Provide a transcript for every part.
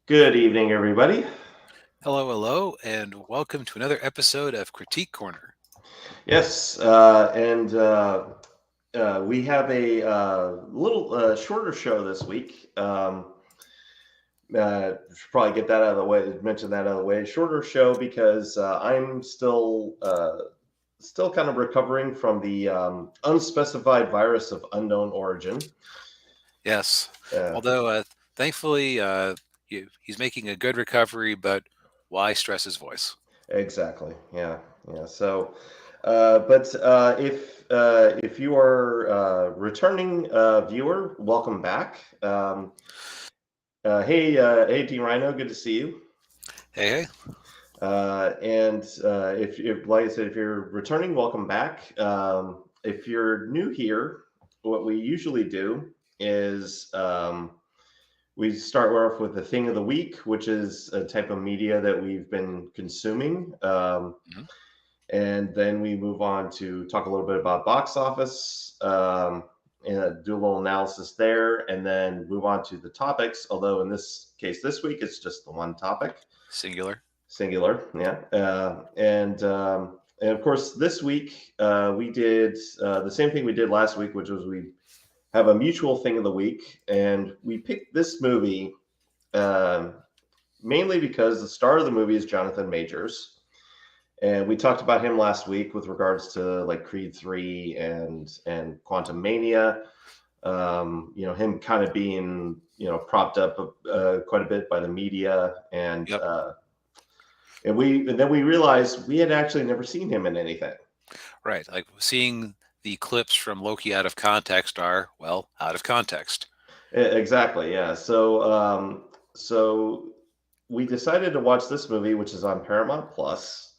Good evening, everybody. Hello, hello, and welcome to another episode of Critique Corner. Yes, and we have a little shorter show this week. Should probably get that out of the way. Mention that out of the way. Shorter show because I'm still kind of recovering from the unspecified virus of unknown origin. Yes, Uh, although thankfully he's making a good recovery, but why stress his voice? exactly. Yeah. Yeah. So, if you are a returning viewer, welcome back. Hey, D Rhino, good to see you. Hey, hey, And if, like I said, if you're returning, welcome back. If you're new here, what we usually do is we start off with the thing of the week, which is a type of media that we've been consuming. Mhm. And then we move on to talk a little bit about box office, and do a little analysis there, and then move on to the topics. Although in this case, this week it's just the one topic, Singular. singular. Yeah, and of course this week we did the same thing we did last week, which was we have a mutual thing of the week, and we picked this movie um, mainly because the star of the movie is Jonathan Majors, and we talked about him last week with regards to like Creed 3 and Quantum Mania. Him kind of being propped up quite a bit by the media, Yep, and then we realized we had actually never seen him in anything. right. Like seeing the clips from Loki out of context are, well, out of context. Exactly, yeah. So we decided to watch this movie, which is on Paramount Plus.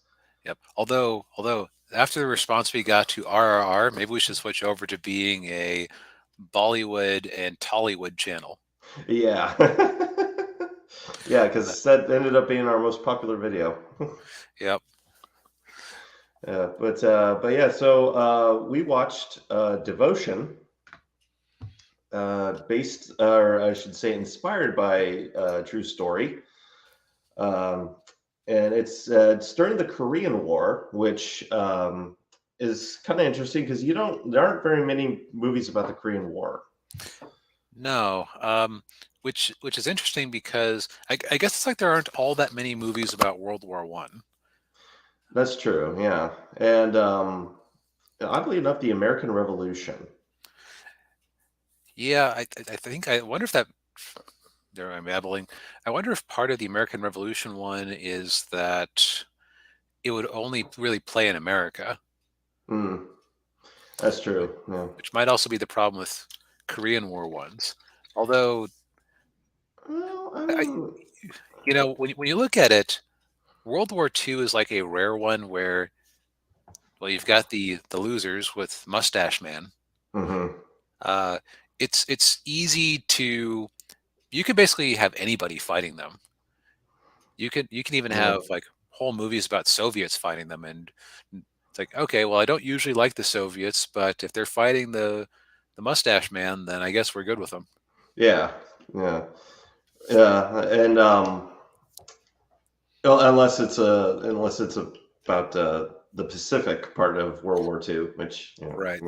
Yep. Although after the response we got to RRR, maybe we should switch over to being a Bollywood and Tollywood channel. Yeah. Yeah, Uh, because that ended up being our most popular video. yep. But yeah, so we watched Devotion, based, or I should say, inspired by a true story. Um, and it's during the Korean War, which is kind of interesting because there aren't very many movies about the Korean War. No, which is interesting because I guess it's like there aren't all that many movies about World War One. That's true, yeah. And oddly enough, the American Revolution. Yeah, I think I wonder if that there I'm babbling. I wonder if part of the American Revolution one is that it would only really play in America, Hmm, that's which, true. Yeah. which might also be the problem with Korean War ones. Although, Well, I I, mean, when you look at it, World War II is like a rare one where, well, you've got the losers with Mustache Man. mhm. Uh, it's easy to you can basically have anybody fighting them. You can even Yeah. have like whole movies about Soviets fighting them, and it's like, okay, well, I don't usually like the Soviets, but if they're fighting the Mustache Man, then I guess we're good with them. Yeah. Yeah. Yeah. And well, unless it's about the Pacific part of World War II, which Right.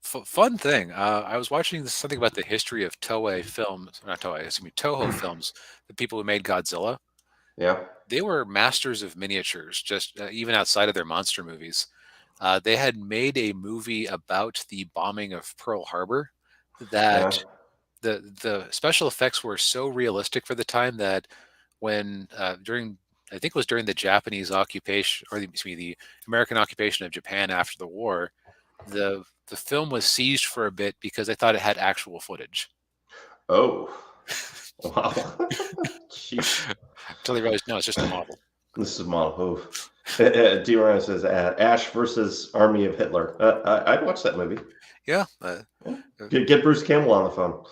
Fun thing. I was watching something about the history of Toei films, not Toei, excuse me, Toho films. The people who made Godzilla, yeah. they were masters of miniatures, just even outside of their monster movies. They had made a movie about the bombing of Pearl Harbor Yeah. that the special effects were so realistic for the time that when during I think it was during the Japanese occupation or excuse me, the American occupation of Japan after the war, the film was seized for a bit because they thought it had actual footage. Oh. Wow. Jeez. Until they realized no, it's just a model. This is model. D. says Ash versus Army of Hitler. I'd watch that movie. Yeah. Yeah. Uh, Get Bruce Campbell on the phone.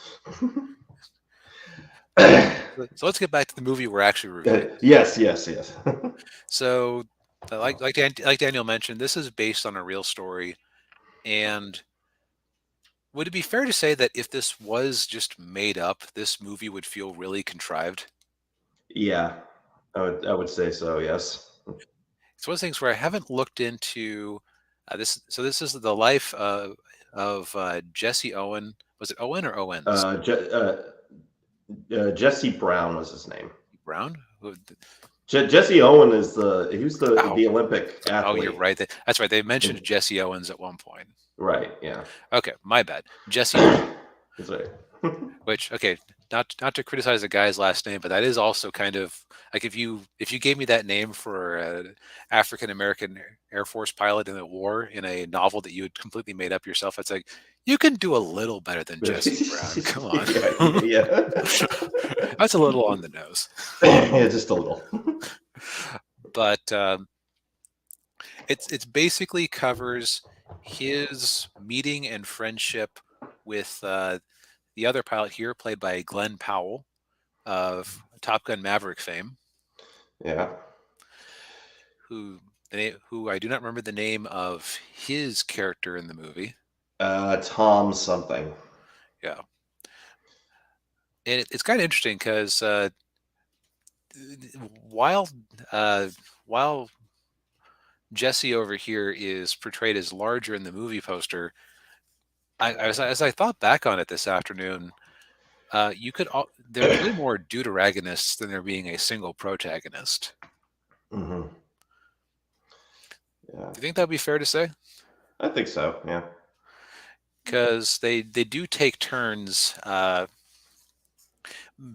so let's get back to the movie we're actually reviewing. Yes, yes, yes. So, like Daniel mentioned, this is based on a real story, and would it be fair to say that if this was just made up, this movie would feel really contrived? Yeah, I would say so. Yes. It's one of those things where I haven't looked into this. So this is the life of Jesse Owen. Was it Owen or Owens? Uh, Je- uh, Jesse Brown was his name. Brown? Jesse Owen is he was the Oh, the Olympic oh, you're athlete. right. That's right. They mentioned Mhm. Jesse Owens at one point. Right. Yeah. Okay, my bad. Jesse Brown. That's right. Which, okay, not to criticize the guy's last name, but that is also kind of like if you gave me that name for an African American Air Force pilot in the war in a novel that you had completely made up yourself, it's like you can do a little better than Jesse Brown. Come on, Yeah. Yeah. that's a little on the nose. Yeah. Just a little. But it's basically covers his meeting and friendship with the other pilot here, played by Glenn Powell of Top Gun Maverick fame, Yeah. who who I do not remember the name of his character in the movie. Tom something. Yeah, and it's kind of interesting because while uh, while Jesse over here is portrayed as larger in the movie poster, as I thought back on it this afternoon, there's way more deuteragonists than there being a single protagonist. Hmm. Yeah. Do you think that would be fair to say? I think so. Yeah. Because they do take turns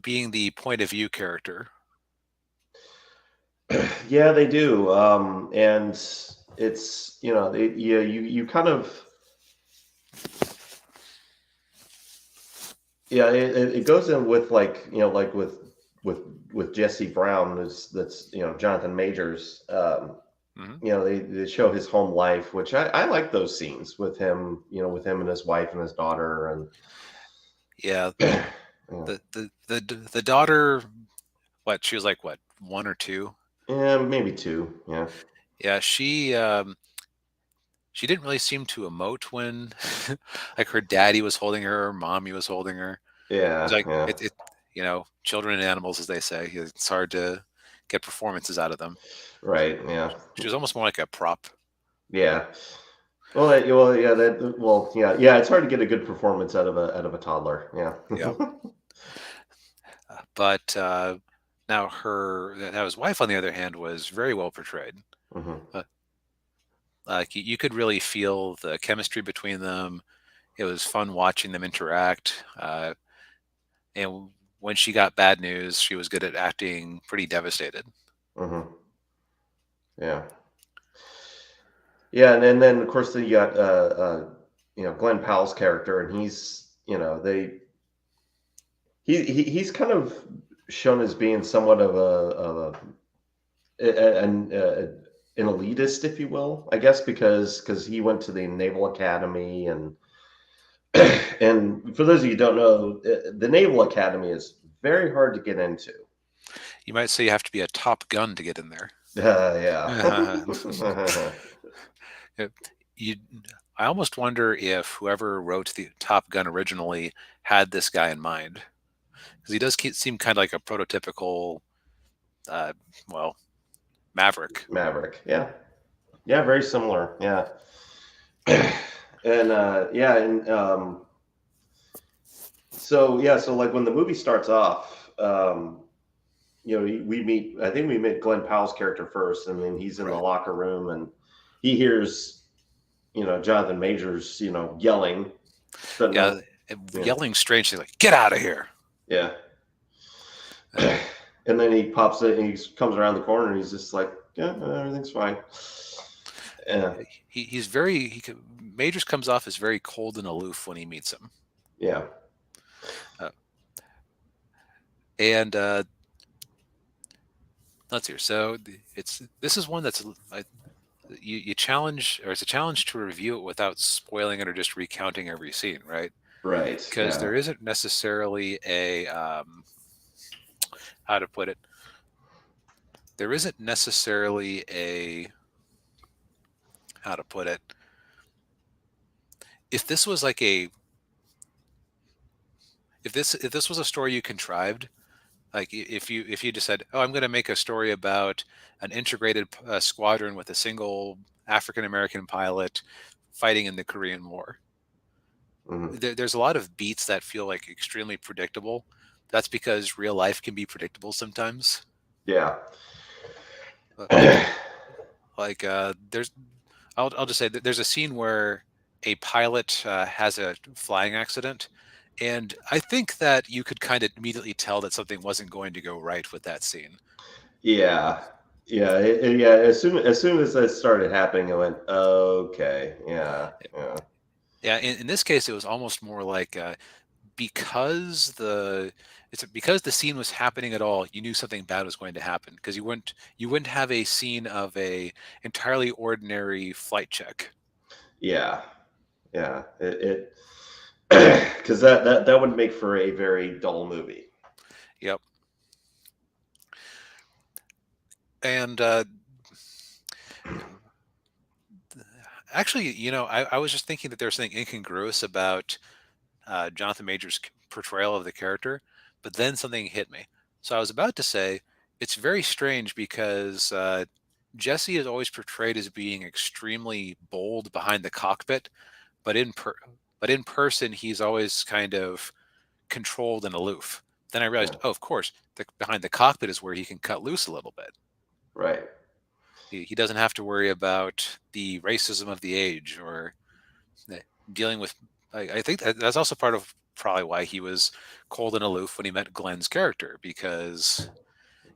being the point of view character. Yeah, they do. And it's you kind of yeah it goes in with like like with with Jesse Brown is that's Jonathan Majors. Hmm. They show his home life, which I like those scenes with him, with him and his wife and his daughter and Yeah, yeah, the daughter, what she was like, what, one or two? yeah, maybe two. Yeah, Yeah, she didn't really seem to emote when like her daddy was holding her, or mommy was holding her. It's yeah, like yeah. children and animals, as they say. It's hard to get performances out of them. Right. Yeah. She was almost more like a prop. Yeah. Well, yeah. It's hard to get a good performance out of a toddler. Yeah. Yeah. But now his wife, on the other hand, was very well portrayed. Hmm. Uh, like you could really feel the chemistry between them. It was fun watching them interact. And when she got bad news, she was good at acting pretty devastated. Hmm. Yeah. Yeah, and then of course then you got Glenn Powell's character, and he's kind of shown as being somewhat an elitist, if you will, I guess, because he went to the Naval Academy, and and for those of you who don't know, the Naval Academy is very hard to get into. You might say you have to be a Top Gun to get in there. Yeah. It- you, I almost wonder if whoever wrote the Top Gun originally had this guy in mind, because he does seem kind of like a prototypical, uh, well, Maverick. Maverick. Yeah. Yeah, very similar. Yeah. And so like when the movie starts off, I think we meet Glenn Powell's character first, and then he's in the Right. locker room and he hears, Jonathan Majors, yelling. Doesn't Yeah, know. Yeah. yelling strangely like "Get out of here!" Yeah. Uh, And then he pops it and he comes around the corner and he's just like, yeah, everything's fine. Yeah. he's very Majors comes off as very cold and aloof when he meets him, Yeah. uh, and let's hear. So this is one that's you challenge, or it's a challenge to review it without spoiling it or just recounting every scene, right? Right. Because Yeah. there isn't necessarily a how to put it. There isn't necessarily a how to put it. If this was like a if this was a story you contrived, like if you just said, "Oh, I'm going to make a story about an integrated squadron with a single African American pilot fighting in the Korean War," Hmm. there's a lot of beats that feel like extremely predictable. That's because real life can be predictable sometimes. Yeah. Like there's I'll just say that there's a scene where a pilot has a flying accident, and I think that you could kind of immediately tell that something wasn't going to go right with that scene. Yeah. Yeah. Yeah. As soon as that started happening, I went, okay. Yeah. Yeah. Yeah, in this case, it was almost more like because because the scene was happening at all, you knew something bad was going to happen because you wouldn't have a scene of a entirely ordinary flight check. Yeah. Yeah. Because that would make for a very dull movie. Yep, and actually, I was just thinking that there's something incongruous about Jonathan Majors' portrayal of the character, but then something hit me. So I was about to say it's very strange because Jesse is always portrayed as being extremely bold behind the cockpit, but in person he's always kind of controlled and aloof. Then I Yeah. realized, oh, of course, behind the cockpit is where he can cut loose a little bit. Right. He doesn't have to worry about the racism of the age or uh, dealing with. I think that's also part of probably why he was cold and aloof when he met Glenn's character because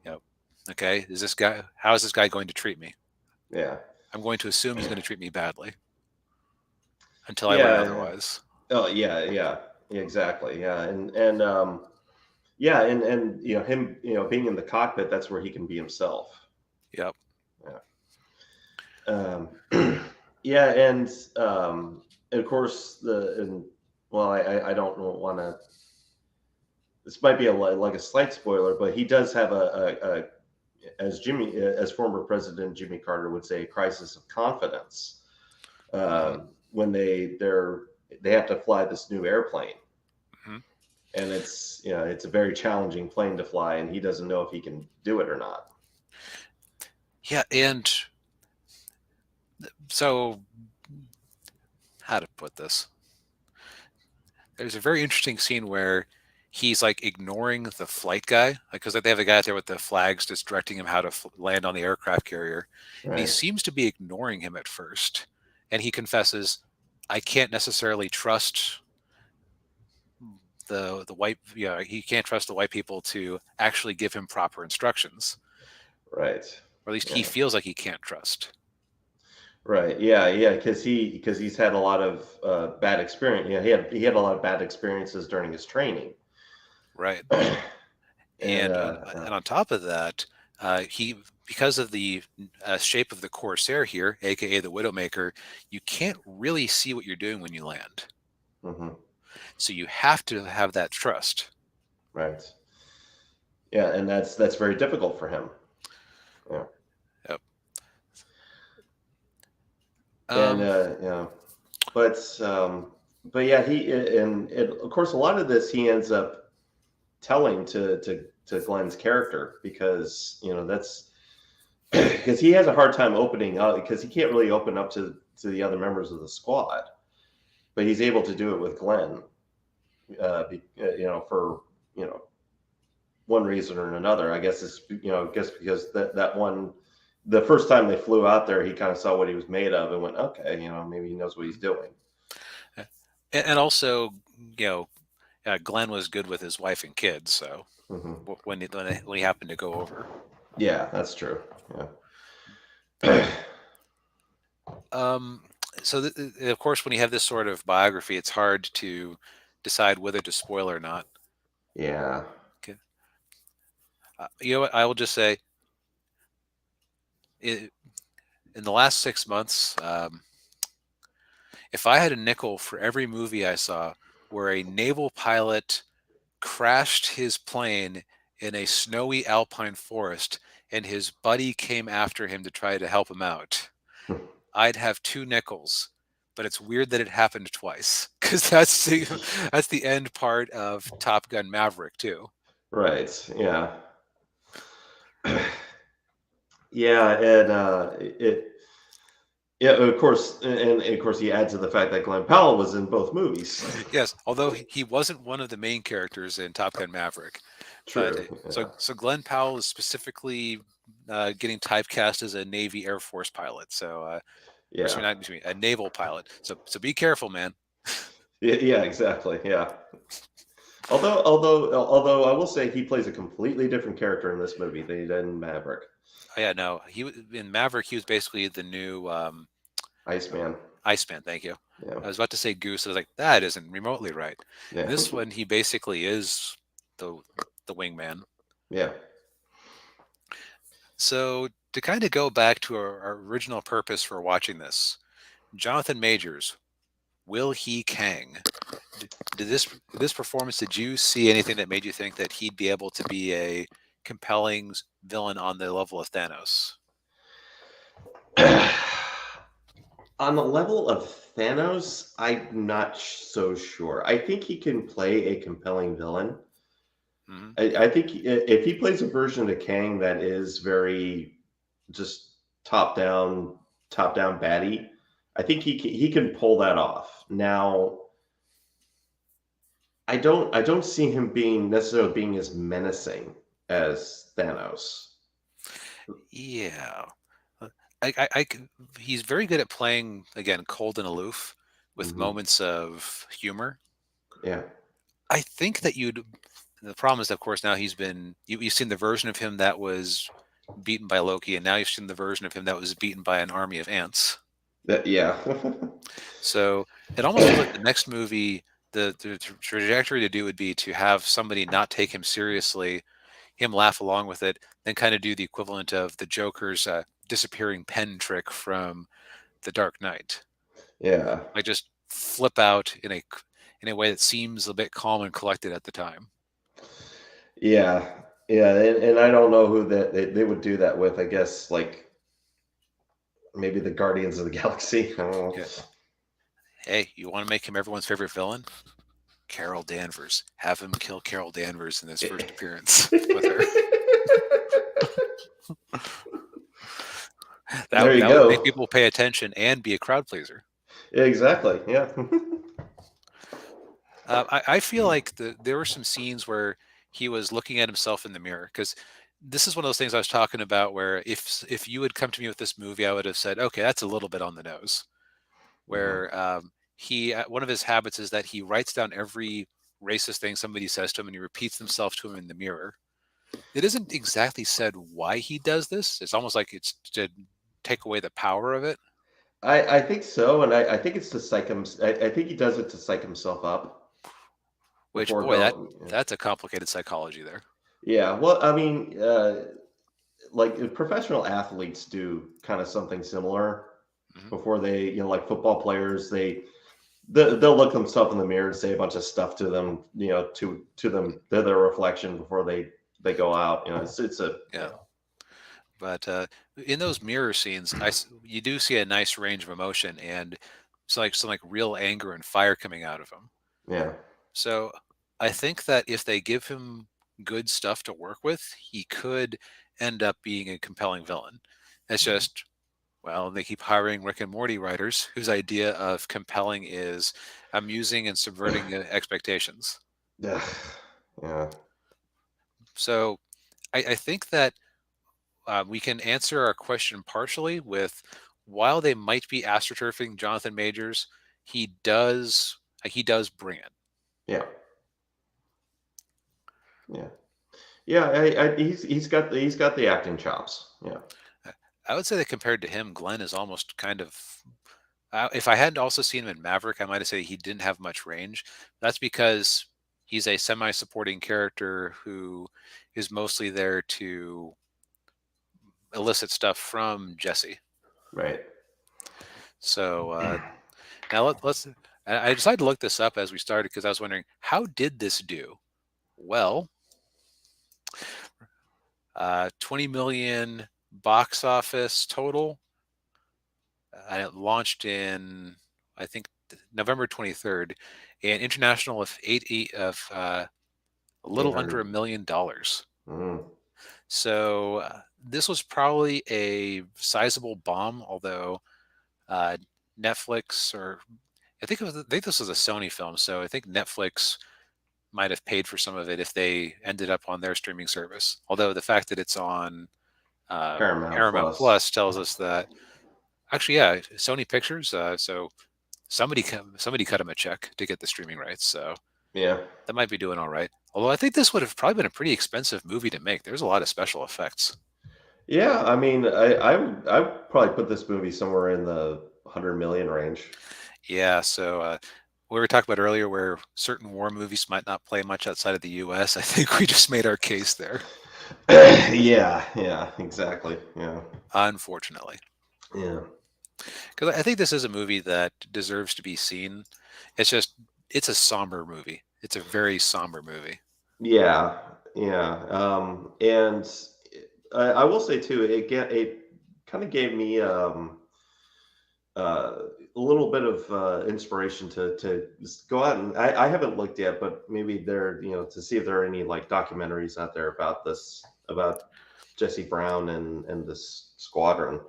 you know, okay, is this guy? How is this guy going to treat me? Yeah. I'm going to assume he's going to treat me badly until I learn Yeah. otherwise. Oh, yeah. Yeah. Exactly. Yeah. And yeah, and him, being in the cockpit, that's where he can be himself. Yep. Yeah. Um, yeah, and of course well, I don't want to. This might be like a slight spoiler, but he does have as former President Jimmy Carter would say, a crisis of confidence Mm-hmm. when they have to fly this new airplane, Mm-hmm. and it's a very challenging plane to fly, and he doesn't know if he can do it or not. Yeah, and so how to put this? There's a very interesting scene where he's like ignoring the flight guy, because they have a guy out there with the flags just directing him how to land on the aircraft carrier, and he Right. seems to be ignoring him at first. And he confesses, "I can't necessarily trust the white. Yeah, he can't trust the white people to actually give him proper instructions, Right. or at least he Yeah. feels like he can't trust." Right. Yeah. Yeah. Because he's had a lot of bad experience. Yeah. He had a lot of bad experiences during his training. Right. And And on top of that, he because of the shape of the Corsair here, aka the Widowmaker, you can't really see what you're doing when you land. mhm, So you have to have that trust. right. Yeah, and that's very difficult for him. Yeah. Yep. And Um, but but yeah, and of course a lot of this he ends up telling to Glenn's character, because that's because he has a hard time opening up, because he can't really open up to the other members of the squad, but he's able to do it with Glenn, for one reason or another. I guess it's just because that one, the first time they flew out there, he kind of saw what he was made of and went, okay, maybe he knows what he's doing. and also, you know, Glenn was good with his wife and kids, so Hmm. when he happened to go over. Yeah, that's true. Yeah. Um, so of course, when you have this sort of biography, it's hard to decide whether to spoil or not. Yeah. Okay. You know what? I will just say, in the last 6 months, if I had a nickel for every movie I saw where a naval pilot crashed his plane in a snowy alpine forest and his buddy came after him to try to help him out, I'd have two nickels but it's weird that it happened twice because that's the end part of Top Gun Maverick too. Right. Yeah. Yeah, and yeah, of course, and of course, he adds to the fact that Glenn Powell was in both movies. Yes, although he wasn't one of the main characters in Top Gun Maverick, but True. so Yeah. so Glenn Powell is specifically getting typecast as a Navy Air Force pilot. So, or Yeah. excuse me, a naval pilot. So be careful, man. Yeah. Yeah. Exactly. Yeah. Although I will say he plays a completely different character in this movie than he did in Maverick. Oh, yeah, no, in Maverick. He was basically the new Iceman. Iceman. Thank you. Yeah. I was about to say Goose. I was like, that isn't remotely right. Yeah. In this one, he basically is the the wingman. Yeah. So to kind of go back to our original purpose for watching this, Jonathan Majors, Will He Kang. Did this performance? Did you see anything that made you think that he'd be able to be a compelling villain on the level of Thanos? On the level of Thanos, I'm not so sure. I think he can play a compelling villain. Hmm. I think if he plays a version of Kang that is very just top down baddie, I think he can pull that off. Now, I don't see him being necessarily being as menacing as Thanos. Yeah, Uh, he's very good at playing again cold and aloof with Hmm. moments of humor. Yeah, I think that you'd. The problem is, of course, now you've seen the version of him that was beaten by Loki, and now you've seen the version of him that was beaten by an army of ants. yeah, So it almost feels like the next movie, the trajectory to do would be to have somebody not take him seriously, him laugh along with it, then kind of do the equivalent of the Joker's disappearing pen trick from The Dark Knight. yeah, Like just flip out in a way that seems a bit calm and collected at the time. yeah, yeah. And I don't know who that they would do that with. I guess like maybe the Guardians of the Galaxy. I don't know. Yeah. Hey, you want to make him everyone's favorite villain? Carol Danvers. Have him kill Carol Danvers in his first appearance with her. There you That would make go. people pay attention and be a crowd pleaser. Exactly. Yeah. I feel like there were some scenes where he was looking at himself in the mirror because this is one of those things I was talking about where if you had come to me with this movie, I would have said, okay, that's a little bit on the nose. Mhm. Where one of his habits is that he writes down every racist thing somebody says to him and he repeats himself to him in the mirror. It isn't exactly said why he does this. It's almost like it's to take away the power of it. I think so, and I think it's to psych him. I think he does it to psych himself up Which, before boy, that going. Yeah. that's a complicated psychology there. Yeah. Well, I mean, like professional athletes do kind of something similar Hmm. before they, like football players, they'll look themselves in the mirror and say a bunch of stuff to them, to them, to their reflection before they go out. It's a Yeah, but in those mirror scenes, you do see a nice range of emotion and it's like some like real anger and fire coming out of him. yeah. So I think that if they give him good stuff to work with, he could end up being a compelling villain. It's just, well, they keep hiring Rick and Morty writers whose idea of compelling is amusing and subverting expectations. Yeah. Yeah. So I think that we can answer our question partially with while they might be astroturfing Jonathan Majors, he does bring it. Yeah. Yeah. Yeah. He's got the acting chops. Yeah. I would say that compared to him, Glenn is almost kind of. If I hadn't also seen him in Maverick, I might have said he didn't have much range. That's because he's a semi-supporting character who is mostly there to elicit stuff from Jesse. Right. So now let's. I decided to look this up as we started because I was wondering how did this do? Well, 20 million box office total. And it launched in I think November 23rd, an international of a little under $1 million. Mm. So this was probably a sizable bomb, although uh, Netflix or I think this was a Sony film, so I think Netflix might have paid for some of it if they ended up on their streaming service. Although the fact that it's on Paramount Paramount Plus. Plus tells us that actually, yeah, Sony Pictures. So somebody cut them a check to get the streaming rights. So Yeah. that might be doing all right. Although I think this would have probably been a pretty expensive movie to make. There's a lot of special effects. Yeah, I mean, I would probably put this movie somewhere in the 100 million range. Yeah. So we were talking about earlier where certain war movies might not play much outside of the U.S. I think we just made our case there, Yeah, yeah, exactly. Yeah, unfortunately. yeah, Because I think this is a movie that deserves to be seen. It's just it's a somber movie. It's a very somber movie. yeah, yeah. And I will say too, it kind of gave me a little bit of inspiration to just go out and I haven't looked yet, but maybe there, to see if there are any like documentaries out there about this, about Jesse Brown and this squadron.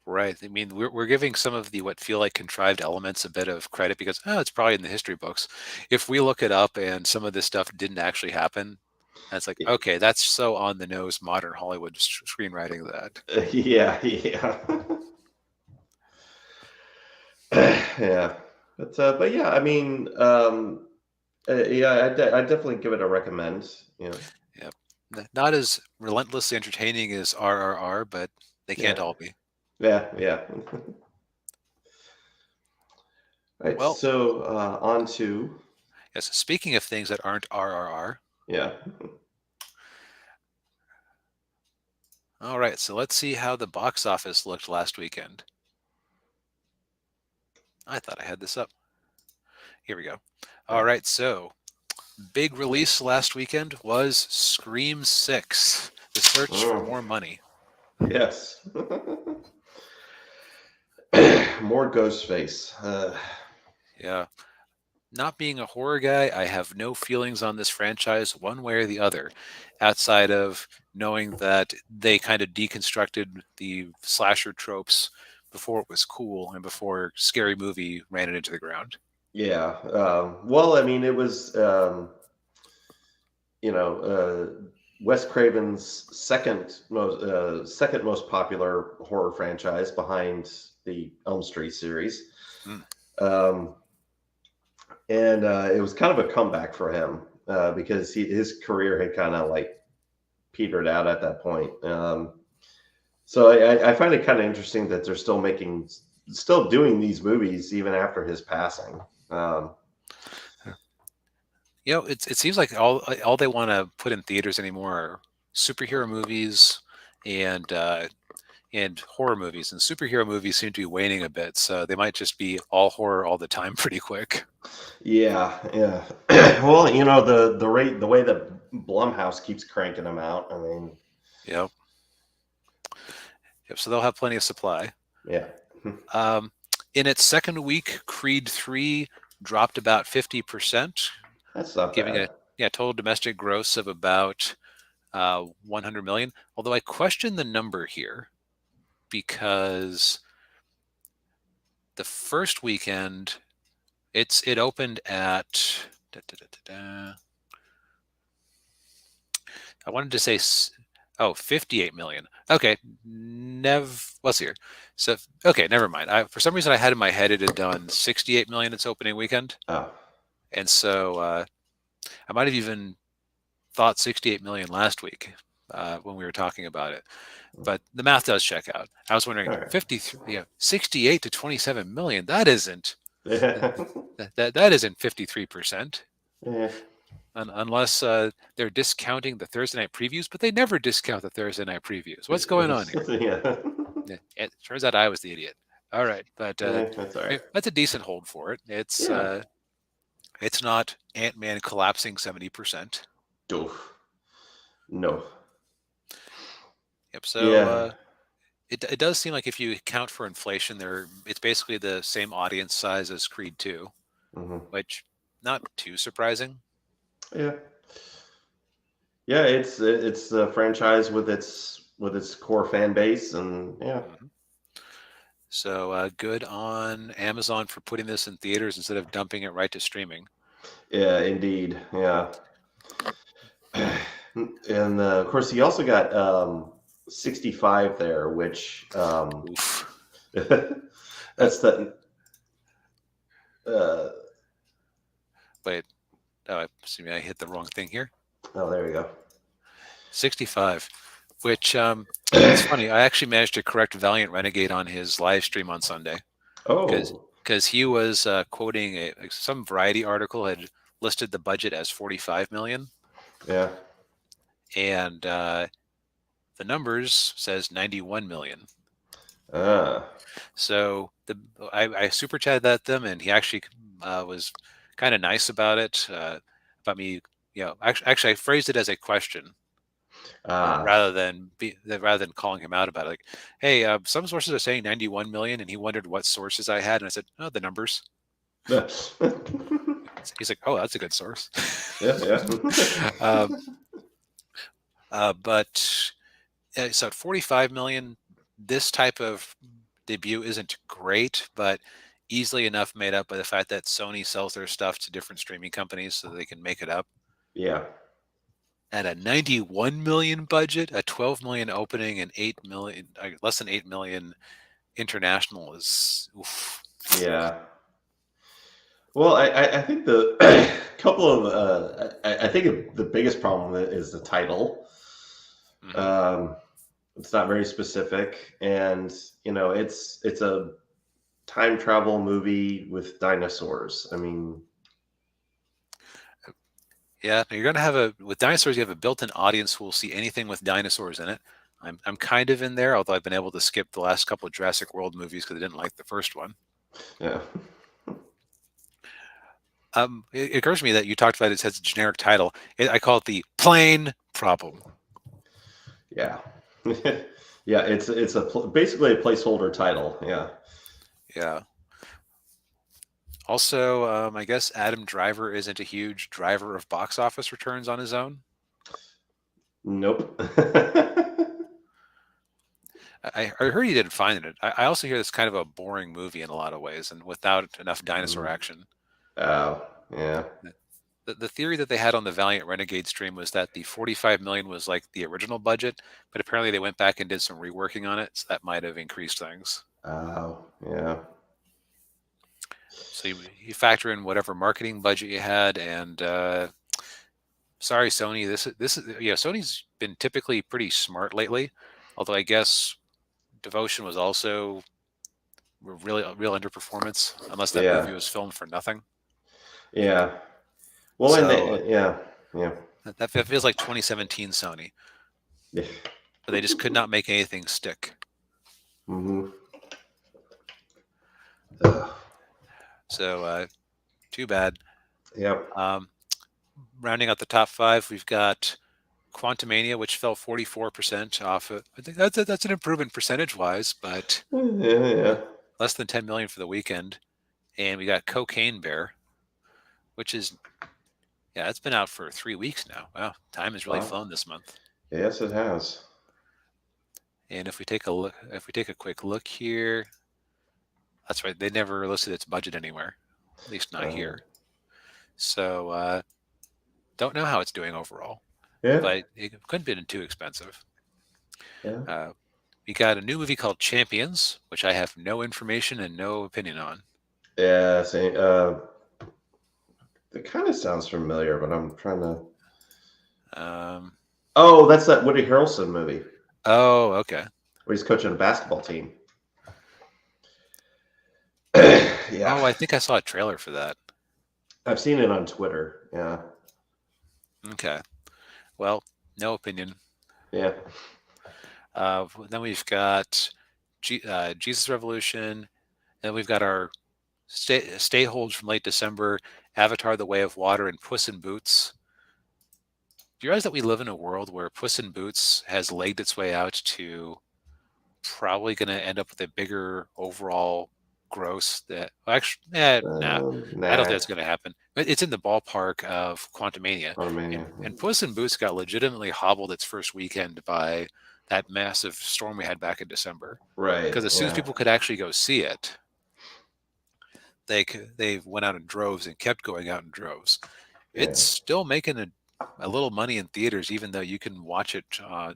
Right. I mean, we're giving some of the what feel like contrived elements a bit of credit because oh, it's probably in the history books. If we look it up and some of this stuff didn't actually happen, that's like okay, that's so on the nose modern Hollywood screenwriting that. Yeah, yeah. Yeah, but yeah, I mean, yeah, I definitely give it a recommend. Yep. Not as relentlessly entertaining as RRR, but they can't Yeah, all be. yeah, yeah. Right, Well, so on to yes. Speaking of things that aren't RRR, yeah, all right. So let's see how the box office looked last weekend. I thought I had this up. Here we go. All yeah. right. So big release last weekend was Scream 6, The Search for Oh, More Money. yes. More Ghostface. Yeah. Not being a horror guy, I have no feelings on this franchise one way or the other, outside of knowing that they kind of deconstructed the slasher tropes before it was cool and before Scary Movie ran it into the ground. Yeah. Well, I mean, it was Wes Craven's second most popular horror franchise behind the Elm Street series. Mm. Um, and it was kind of a comeback for him because his career had kind of like petered out at that point. So I find it kind of interesting that they're still doing these movies even after his passing. Um, It seems like all they want to put in theaters anymore are superhero movies and and horror movies. And superhero movies seem to be waning a bit, so they might just be all horror all the time pretty quick. yeah, yeah. Well, the way that Blumhouse keeps cranking them out. I mean, Yep. Yep. So they'll have plenty of supply. yeah, Um, in its second week, Creed 3 dropped about 50%, that's not giving bad. a total domestic gross of about 100 million. Although I question the number here because the first weekend it opened at I wanted to say 58 million. Okay, let's see here. So okay, never mind. For some reason I had in my head it had done 68 million its opening weekend, Oh, and so I might have even thought 68 million last week when we were talking about it. But the math does check out. I was wondering, all right. 68 to 27 million. That isn't Yeah, that isn't 53%, yeah. unless they're discounting the Thursday night previews. But they never discount the Thursday night previews. What's going on here? Yeah. Yeah, it turns out I was the idiot. All right, but That's all right. that's a decent hold for it. Yeah. It's not Ant-Man collapsing 70%. Oof. No. Yep. So Yeah. it does seem like if you account for inflation, it's basically the same audience size as Creed 2, Hmm. which not too surprising. Yeah, yeah. It's a franchise with its core fan base, and yeah, Mhm. So good on Amazon for putting this in theaters instead of dumping it right to streaming. yeah, indeed, yeah. And of course, he also got 65 there, which Oof. Uh, that's the uh, wait, excuse me, I hit the wrong thing here. oh, there you 65, which it's go. funny. I actually managed to correct Valiant Renegade on his live stream on Sunday because Oh, he was quoting some Variety article had listed the budget as 45 million, yeah. and the numbers says 91 million. Ah, So I super chatted at them, and he actually was kind of nice about it, about me. Actually, I phrased it as a question ah. rather than calling him out about it. Like, hey, some sources are saying 91 million, and he wondered what sources I had, and I said, oh, the numbers. Yeah, He's like, oh, that's a good source. yeah. uh, but so at 45 million, this type of debut isn't great, but easily enough made up by the fact that Sony sells their stuff to different streaming companies so they can make it up. Yeah, At a 91 million budget, a 12 million opening, and 8 million, less than 8 million international is oof. yeah. Well, I think the couple of I think the biggest problem is the title. Hmm. Um, it's not very specific, and it's a time travel movie with dinosaurs. I mean, Yeah, you're gonna have with dinosaurs. You have a built-in audience who will see anything with dinosaurs in it. I'm kind of in there, although I've been able to skip the last couple of Jurassic World movies because I didn't like the first one. yeah, It occurs to me that you talked about it as a generic title. I call it the plane problem. yeah, yeah. Basically a placeholder title. Yeah. Yeah. Also, I guess Adam Driver isn't a huge driver of box office returns on his own. Nope. I heard he did fine in it. I also hear it's kind of a boring movie in a lot of ways and without enough dinosaur Mm. action. Oh, yeah. The theory that they had on the Valiant Renegade stream was that the 45 million was like the original budget, but apparently they went back and did some reworking on it, so that might have increased things. Oh, yeah. So you factor in whatever marketing budget you had, and sorry, Sony, this is Sony's been typically pretty smart lately, although I guess Devotion was also really a real underperformance, unless that Yeah. movie was filmed for nothing. Yeah. Well, So yeah. Yeah. that feels like 2017 Sony, Yeah. but they just could not make anything stick. Hmm. So too bad. Yep. Um, Rounding out the top five, we've got Quantumania, which fell 44% off. I think that's an improvement percentage wise, but Yeah. Yeah. less than 10 million for the weekend. And we got Cocaine Bear, which is it's been out for 3 weeks now. Wow, time has really Wow. flown this month. Yes, it has. And if we take a quick look here, that's right. They never listed its budget anywhere, at least not Um, here. So don't know how it's doing overall, yeah. but it couldn't have been too expensive. Yeah. Uh, we got a new movie called Champions, which I have no information and no opinion on. Yeah. See, it kind of sounds familiar, but I'm trying to. Um, Oh, that's that Woody Harrelson movie oh, okay. where he's coaching a basketball team. Yeah. Oh, I think I saw a trailer for that. I've seen it on Twitter. Yeah. Okay. Well, no opinion. Yeah. Then we've got Jesus Revolution. Then we've got our stay holds from late December, Avatar: The Way of Water, and Puss in Boots. Do you realize that we live in a world where Puss in Boots has legged its way out to probably going to end up with a bigger overall gross. That actually, nah, I don't think Nah, it's going to happen. But it's in the ballpark of Quantumania, Quantumania. and Puss in Boots got legitimately hobbled its first weekend by that massive storm we had back in December. Right. Because as soon as Yeah. people could actually go see it, they went out in droves and kept going out in droves. It's Yeah. still making a little money in theaters, even though you can watch it.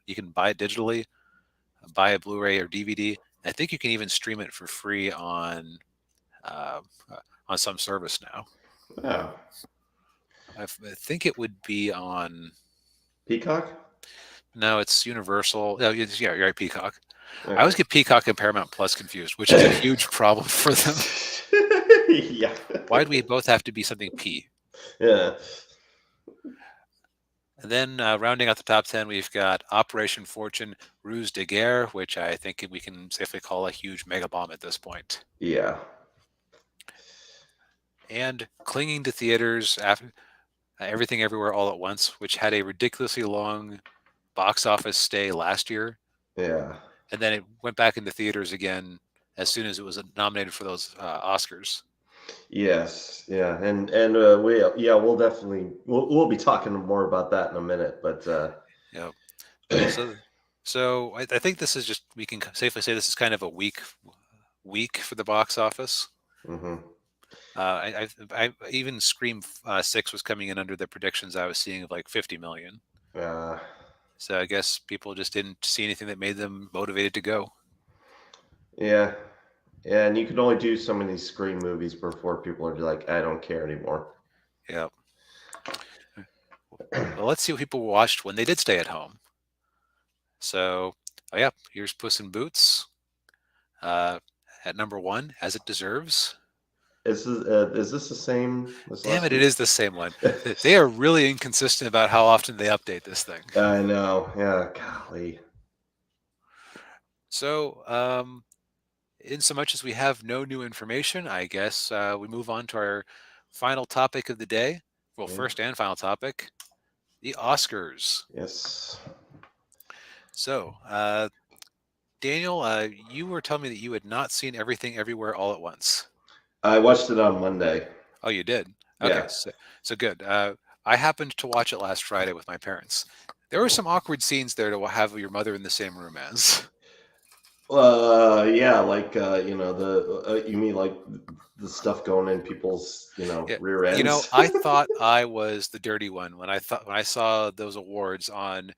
You can buy it digitally, buy a Blu-ray or DVD. I think you can even stream it for free uh, on some service now. Oh. I think it would be on. Peacock. No, it's Universal. Oh, yeah, you're right, Peacock. I always Okay. get Peacock and Paramount Plus confused, which is a huge problem for them. Yeah. Why do we both have to be something P? Yeah. And then rounding out the top 10, we've got Operation Fortune Ruse de Guerre, which I think we can safely call a huge mega bomb at this point. Yeah. And Clinging to Theaters, after Everything Everywhere All at Once, which had a ridiculously long box office stay last year. Yeah. And then it went back into theaters again as soon as it was nominated for those Oscars. Yes. Yeah. And we'll definitely we'll be talking more about that in a minute. But Yep. So, I think this is just, we can safely say this is kind of a week for the box office. mhm. I even Scream 6 was coming in under the predictions I was seeing of like 50 million. Uh, So I guess people just didn't see anything that made them motivated to go. yeah. Yeah. And you can only do so many Scream movies before people are like, I don't care anymore. Yeah. Well, let's see what people watched when they did stay at home. So, oh yeah, here's Puss in Boots uh, at number one, as it deserves. Is this the same as Damn last it, it week? is the same one. They are really inconsistent about how often they update this thing. I know. Yeah. Golly. So, in so much as we have no new information, I guess we move on to our final topic of the day. Well, Yeah. first and final topic, the Oscars. Yes. So, Daniel, you were telling me that you had not seen Everything Everywhere All at Once. I watched it on Monday. Oh, you did? Okay, Yeah. so good. I happened to watch it last Friday with my parents. There were some awkward scenes there to have your mother in the same room as. Yeah, like the you mean like the stuff going in people's Yeah, rear ends? I thought I was the dirty one when I saw those awards on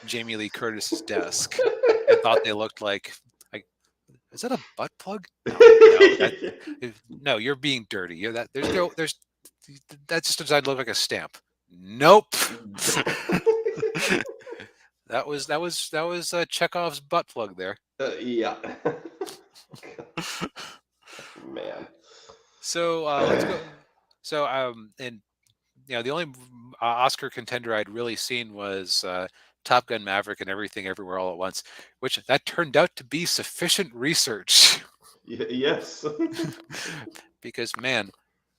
Jamie Lee Curtis's desk, and thought they looked like, is that a butt plug? No, you're being dirty. You're that there's that just designed to look like a stamp. Nope. That was Chekhov's butt plug there. Yeah. Man. So let's go. So and the only Oscar contender I'd really seen was Top Gun Maverick and Everything Everywhere All at Once, which that turned out to be sufficient research. Yes. Because man,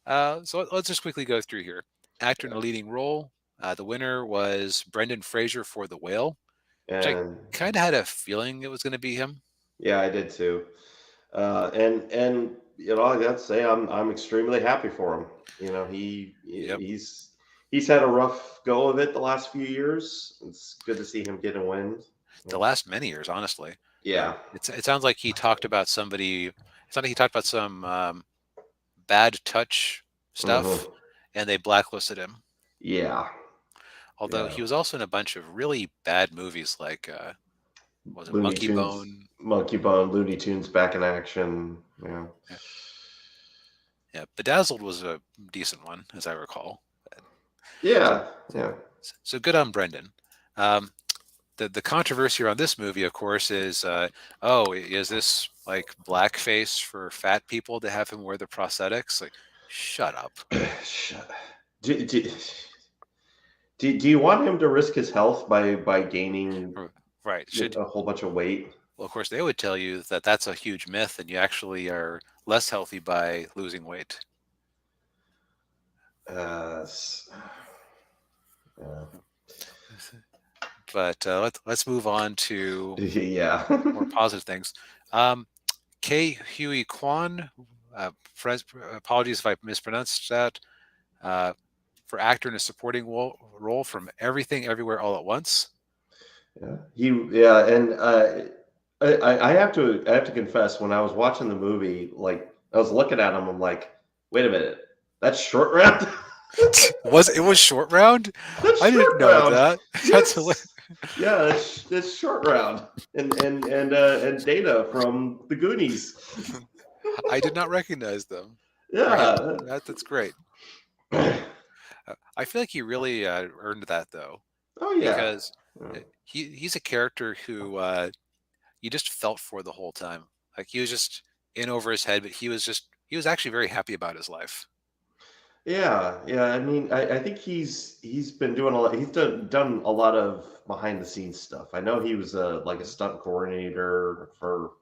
so let's just quickly go through here. Actor in a leading role. The winner was Brendan Fraser for The Whale, which I And kind of had a feeling it was going to be him. yeah, I did too. And I got to say I'm extremely happy for him. Yep. He's had a rough go of it the last few years. It's good to see him get a win. The last many years, honestly. Yeah. It sounds like he talked about somebody. It sounded like he talked about some bad touch stuff, Mhm. and they blacklisted him. Yeah. Although Yeah. he was also in a bunch of really bad movies, like was it Looney Monkey Tunes, Bone? Monkey Bone, Looney Tunes back in action. Yeah. Yeah, yeah. Bedazzled was a decent one, as I recall. So, Yeah. Yeah. so good on Brendan. Um, the controversy around this movie, of course, is is this like blackface for fat people to have him wear the prosthetics? Like, shut up. Shut- do, do, do you want him to risk his health by gaining Right. Should a whole bunch of weight? Well, of course, they would tell you that that's a huge myth, and you actually are less healthy by losing weight. Uh, s- uh, But let's move on to yeah. more positive things. Um, K. Huey Kwan. Apologies if I mispronounced that. Uh, for actor in a supporting role from Everything Everywhere All at Once. Yeah, yeah, and I have to confess, when I was watching the movie, like I was looking at him, I'm like, wait a minute, that's short round. It was Short Round? That's I didn't short know round. that. That's hilarious. Yes, yeah, that's short round, and Data from the Goonies. I did not recognize them or him. Yeah. That's great. I feel like he really earned that though, Oh yeah. because he's a character who you just felt for the whole time. Like he was just in over his head, but he was actually very happy about his life. Yeah, yeah. I mean, I think he's been doing a lot. He's done a lot of behind the scenes stuff. I know he was like a stunt coordinator for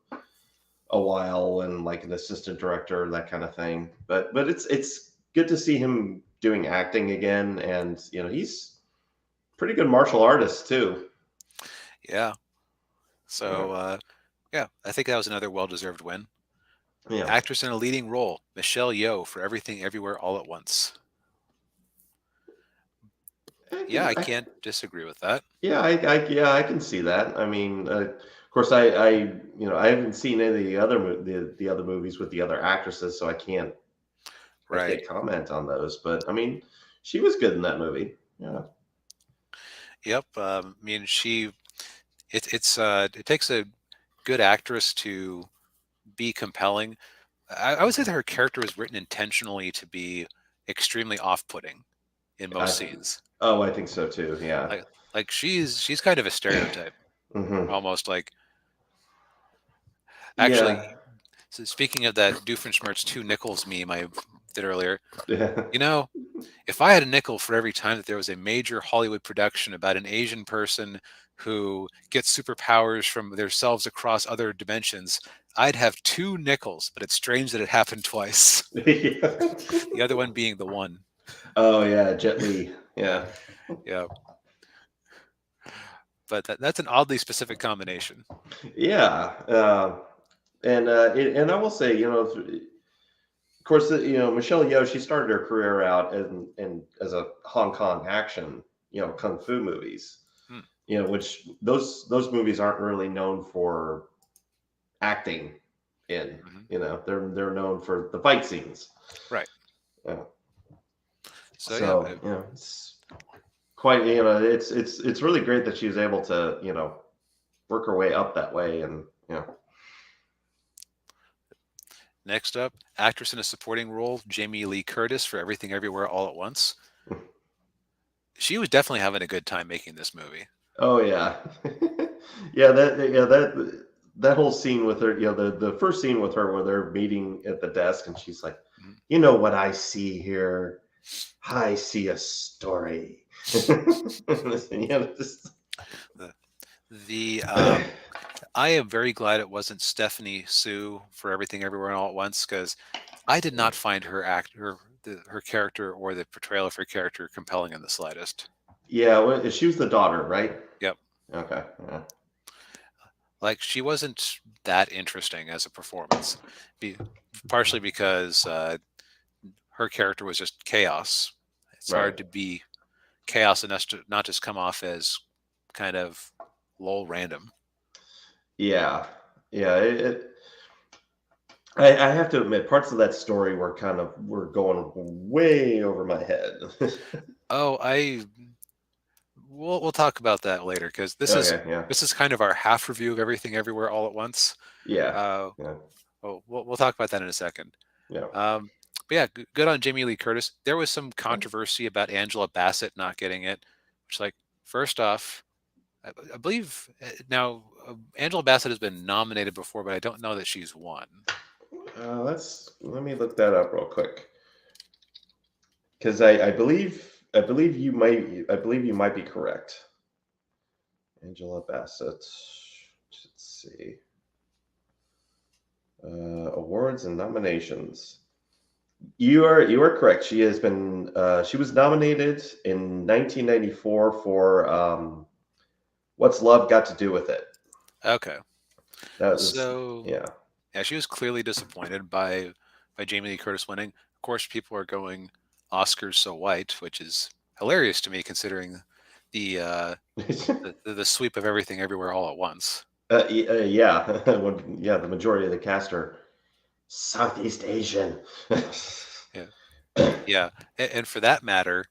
a while and like an assistant director, that kind of thing. But it's good to see him doing acting again, and he's pretty good martial artist too. Yeah. Yeah, So yeah, I think that was another well-deserved win. yeah. Actress in a leading role, Michelle Yeoh for Everything Everywhere All at Once. I Yeah, can, I can't disagree with that. yeah, yeah, I can see that. I mean, of course, I haven't seen any of the other the other movies with the other actresses, so I Right. can't comment on those. But I mean, she was good in that movie. Yeah, Yep. I mean, it takes a good actress to be compelling. I would say that her character was written intentionally to be extremely off-putting in most I scenes. I think so too. Yeah. Like she's kind of a stereotype, Hmm. almost like Yeah. actually. So speaking of that Doofenshmirtz 2 nickels meme I did earlier, Yeah. you know, if I had a nickel for every time that there was a major Hollywood production about an Asian person who gets superpowers from themselves across other dimensions, I'd have 2 nickels, but it's strange that it happened twice. Yeah. The other one being the one. Oh yeah, Jet Li. Yeah. Yeah. But that's an oddly specific combination. Yeah. And I will say, of course, Michelle Yeoh, she started her career out in as a Hong Kong action, kung fu movies, Hmm. which those movies aren't really known for acting in. Hmm. They're known for the fight scenes. Right. Yeah. So yeah, So, it's quite, it's really great that she was able to, work her way up that way, and next up, actress in a supporting role, Jamie Lee Curtis for Everything Everywhere All at Once. She was definitely having a good time making this movie. oh yeah. That whole scene with her, the first scene with her where they're meeting at the desk and she's like, Mhm. you know what I see here? I see a story. Just The the I am very glad it wasn't Stephanie Sue for Everything Everywhere All at Once because I did not find her character or the portrayal of her character compelling in the slightest. yeah, she was the daughter, right? Yep. Okay. Yeah. Like she wasn't that interesting as a performance, be, partially because her character was just chaos. It's Right. hard to be chaos and not just come off as kind of lol random. Yeah. Yeah. I have to admit, parts of that story were going way over my head. Oh, we'll talk about that later because Okay. Yeah. this is kind of our half review of Everything Everywhere All at Once. Yeah. Uh, Yeah. we'll talk about that in a second. Yeah. But yeah, good on Jamie Lee Curtis. There was some controversy about Angela Bassett not getting it, which like first off, I believe now Angela Bassett has been nominated before, but I don't know that she's won. Let me look that up real quick, because I believe you might be correct. Angela Bassett. Let's see. Awards and nominations. You are correct. She was nominated in 1994 for What's Love Got to Do with It. Okay. That was So yeah. yeah, she was clearly disappointed by Jamie Lee Curtis winning. Of course, people are going Oscars so white, which is hilarious to me considering the uh, the sweep of everything everywhere all at once. Yeah, yeah. The majority of the cast are Southeast Asian. Yeah, yeah, and for that matter,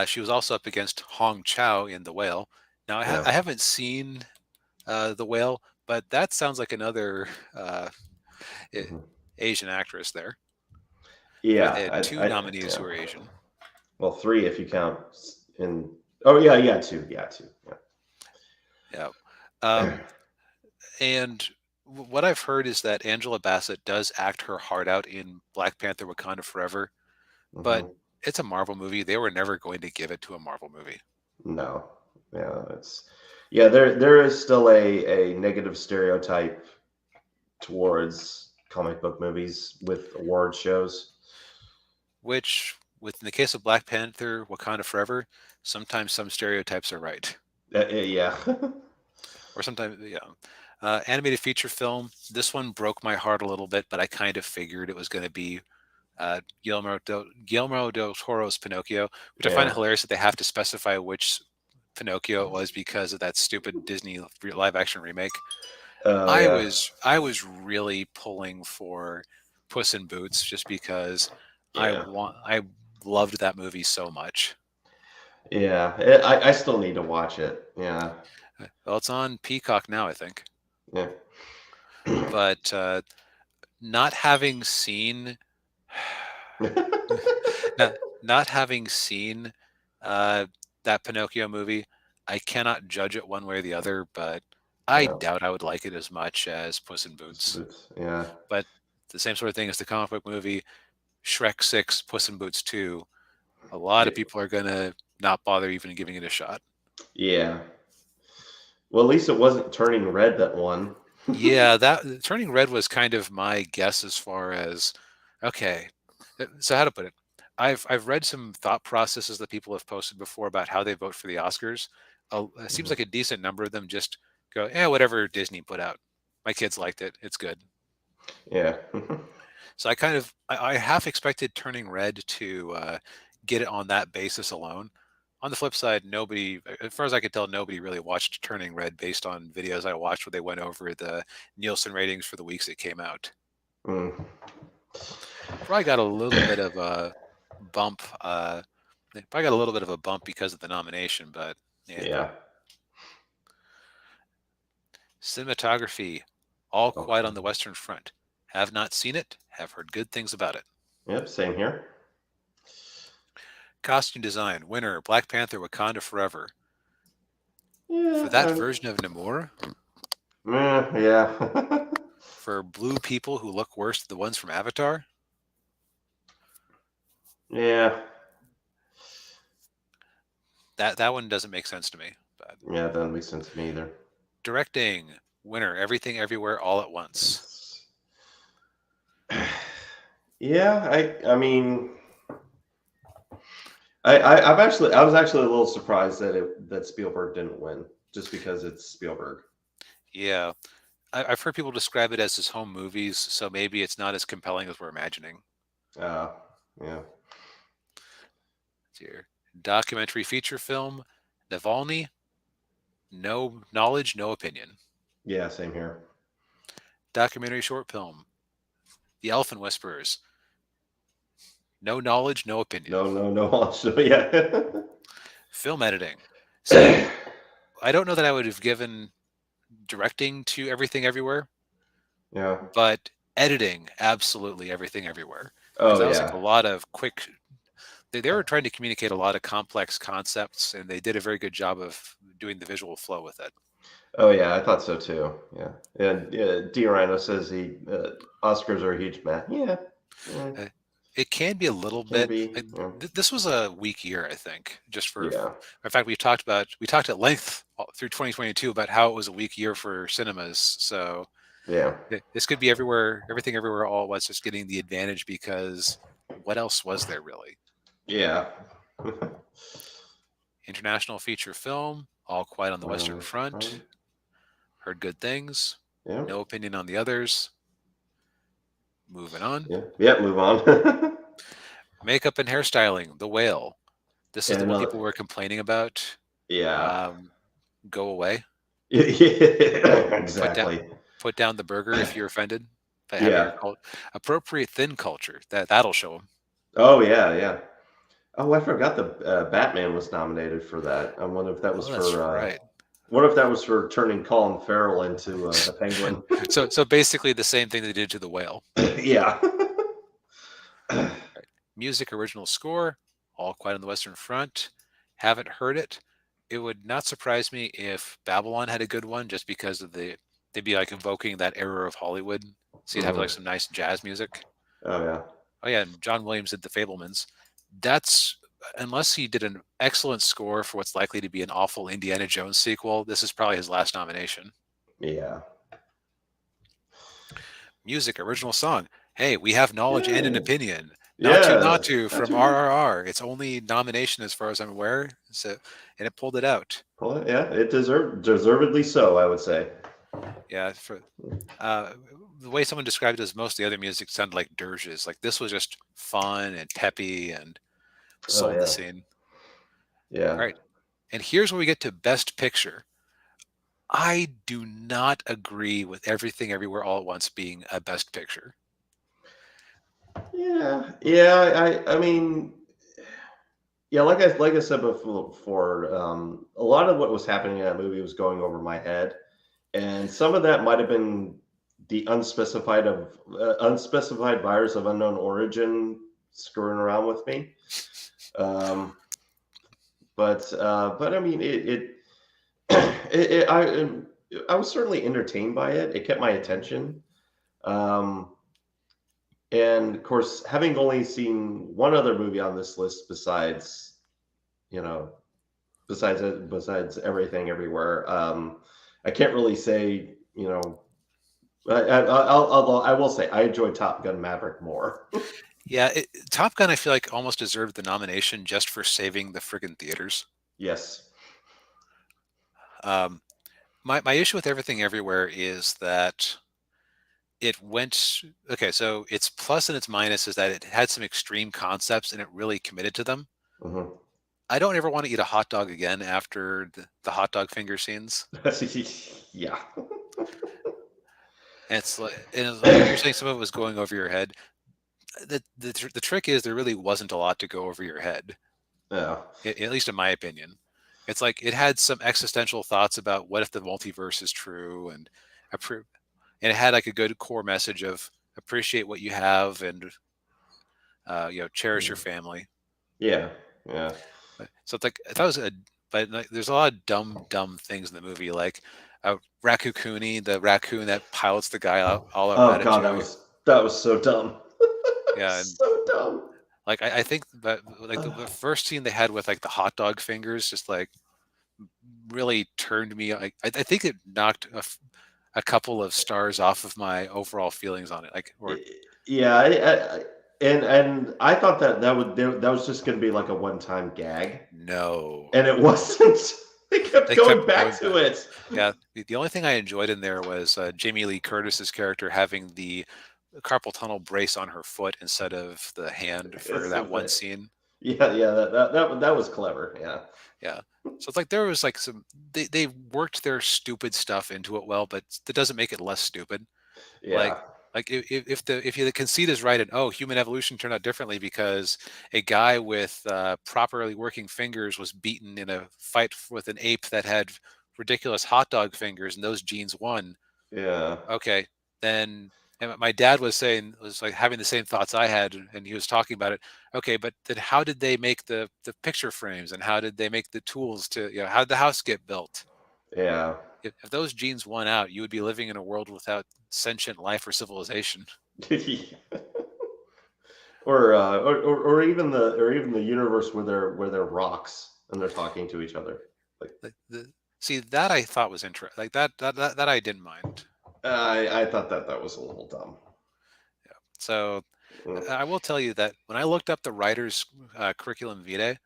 she was also up against Hong Chow in The Whale. Now Yeah. I haven't seen The Whale, but that sounds like another a- Mhm. Asian actress there. In fact, they Yeah, had two nominees yeah. who were Asian. Well, three if you count in. Oh yeah, yeah, two, yeah, two. Yeah. Yeah. Um, and what I've heard is that Angela Bassett does act her heart out in Black Panther Wakanda Forever, but Hmm. it's a Marvel movie. They were never going to give it to a Marvel movie. No, yeah, it's yeah. There is still a negative stereotype towards comic book movies with award shows. Which, in the case of Black Panther Wakanda Forever, sometimes some stereotypes are right. Yeah. Or sometimes, yeah. Animated feature film. This one broke my heart a little bit, but I kind of figured it was going to be Guillermo del Toro's Pinocchio, which I find Yeah. it hilarious that they have to specify which Pinocchio it was because of that stupid Disney live action remake. Oh yeah. I was really pulling for Puss in Boots just because Yeah. I loved that movie so much. Yeah. I still need to watch it. Yeah. Well, it's on Peacock now, I think. Yeah. But not having seen not having seen uh, that Pinocchio movie, I cannot judge it one way or the other. But I Yeah. doubt I would like it as much as Puss in Puss in Boots. Boots. Yeah. But the same sort of thing as the comic book movie, Shrek 6, Puss in Boots 2. A lot Yeah. of people are gonna not bother even giving it a shot. Yeah. Well, at least it wasn't Turning Red that won. Yeah, that Turning Red was kind of my guess as far as okay. So how to put it? I've read some thought processes that people have posted before about how they vote for the Oscars. It seems Mhm. like a decent number of them just go, yeah, whatever Disney put out. My kids liked it. It's good. Yeah. So I half expected Turning Red to get it on that basis alone. On the flip side, nobody, as far as I could tell, nobody really watched Turning Red based on videos I watched where they went over the Nielsen ratings for the weeks it came out. Mm. Probably got a little bit of a bump. Probably got a little bit of a bump because of the nomination, but yeah. Yeah. Cinematography, All Quiet Okay. on the Western Front. Have not seen it. Have heard good things about it. Yep. Same here. Costume design, winner, Black Panther, Wakanda Forever. For Yeah. that version of Namor, Yeah. for blue people who look worse than the ones from Avatar, Yeah. that one doesn't make sense to me. But Yeah. That doesn't make sense to me either. directing, winner, Everything Everywhere All at Once. It's, yeah. I mean, I was actually a little surprised that that Spielberg didn't win just because it's Spielberg. Yeah, I've heard people describe it as his home movies, so maybe it's not as compelling as we're imagining. Uh, yeah. Here, documentary feature film, Navalny, no knowledge, no opinion. Yeah. Same here. Documentary short film, The Elephant Whisperers, no knowledge, no opinion. No. No. No. Also, yeah. Film editing. See, I don't know that I would have given directing to Everything Everywhere, Yeah. but editing, absolutely Everything Everywhere. Because Oh that was like a yeah. lot of quick. They were trying to communicate a lot of complex concepts, and they did a very good job of doing the visual flow with it. Oh yeah. I thought so too. Yeah. And D. Rhino says he Oscars are a huge man. Yeah. Yeah. Uh, It can be a little Can bit. be. Yeah. This was a weak year, I think. Just for, Yeah. in fact, we talked at length through 2022 about how it was a weak year for cinemas. So Yeah. this could be everywhere, everything, everywhere, all at once, just getting the advantage because what else was there really? Yeah. International feature film, All Quiet on the Right on Western the Front. front. Heard good things. Yeah. No opinion on the others. Moving on. Yeah. Yeah. Move on. Makeup and hairstyling. The Whale. This is And the one another. people were complaining about. Yeah. Um, Go away. Yeah, Put down exactly. put down the burger if you're offended by having Yeah. your appropriate thin culture. That'll show them. Oh yeah. Yeah. Oh, I forgot the Batman was nominated for that. I wonder if that was Oh, that's for. right. What if that was for turning Colin Farrell into the Penguin? So basically the same thing they did to the Whale. Yeah. Right. Music original score, All Quiet on the Western Front. Haven't heard it. It would not surprise me if Babylon had a good one, just because of they'd be like invoking that era of Hollywood. So you'd have like Mhm. some nice jazz music. Oh yeah. Oh yeah, and John Williams did The Fablemans. That's unless he did an excellent score for what's likely to be an awful Indiana Jones sequel, this is probably his last nomination. Yeah. Music, original song. Hey, we have knowledge and an Yeah. opinion. Yeah. Not to That's from RRR. It's only nomination as far as I'm aware. So, and it pulled it out. well, yeah. It deservedly so, I would say. Yeah, for uh, the way someone described it as most of the other music sounded like dirges. Like this was just fun and peppy and Oh sold the yeah. scene. Yeah. All right, and here's where we get to Best Picture. I do not agree with Everything Everywhere All at Once being a Best Picture. Yeah. Yeah. I mean, yeah. Like I said before, a lot of what was happening in that movie was going over my head, and some of that might have been the unspecified virus of unknown origin screwing around with me. Um, but I mean, I was certainly entertained by it. It kept my attention. Um, and of course, having only seen one other movie on this list besides, you know, besides everything everywhere, I can't really say, although I will say I enjoyed Top Gun Maverick more. Yeah, Top Gun, I feel like almost deserved the nomination just for saving the friggin' theaters. Yes. Um, my issue with Everything Everywhere is that it went okay. So its plus and its minus is that it had some extreme concepts and it really committed to them. Hmm. I don't ever want to eat a hot dog again after the hot dog finger scenes. Yeah. And you're saying some of it was going over your head. The trick is there really wasn't a lot to go over your head, Yeah. at least in my opinion. It's like it had some existential thoughts about what if the multiverse is true, and and it had like a good core message of appreciate what you have and cherish your family. Yeah. Yeah. So it's like that was a but like, there's a lot of dumb things in the movie, like Rakukuni, the raccoon that pilots the guy out all out Oh God, Ratatouille. that was so dumb. Yeah, and So dumb. like I think that like the first scene they had with like the hot dog fingers just like really turned me. I think it knocked a couple of stars off of my overall feelings on it. Like or Yeah, and I thought that was just going to be like a one-time gag, no, and it wasn't. They kept they going kept back going to back. it. Yeah, the only thing I enjoyed in there was Jamie Lee Curtis's character having the carpal tunnel brace on her foot instead of the hand for It's that the one thing. scene. Yeah, yeah, that was clever. Yeah, Yeah. So it's like there was like they worked their stupid stuff into it well, but that doesn't make it less stupid. Like yeah, if the conceit is right and oh human evolution turned out differently because a guy with properly working fingers was beaten in a fight with an ape that had ridiculous hot dog fingers and those genes won. yeah. Okay, then and my dad was like having the same thoughts I had, and he was talking about it. Okay, but then how did they make the picture frames, and how did they make the tools to how did the house get built? Yeah. If those genes won out, you would be living in a world without sentient life or civilization. Or even the universe where they're rocks and they're talking to each other. Like See that I thought was interesting. Like that I didn't mind. I thought that was a little dumb. Yeah. So Mm. I will tell you that when I looked up the writers' curriculum vitae,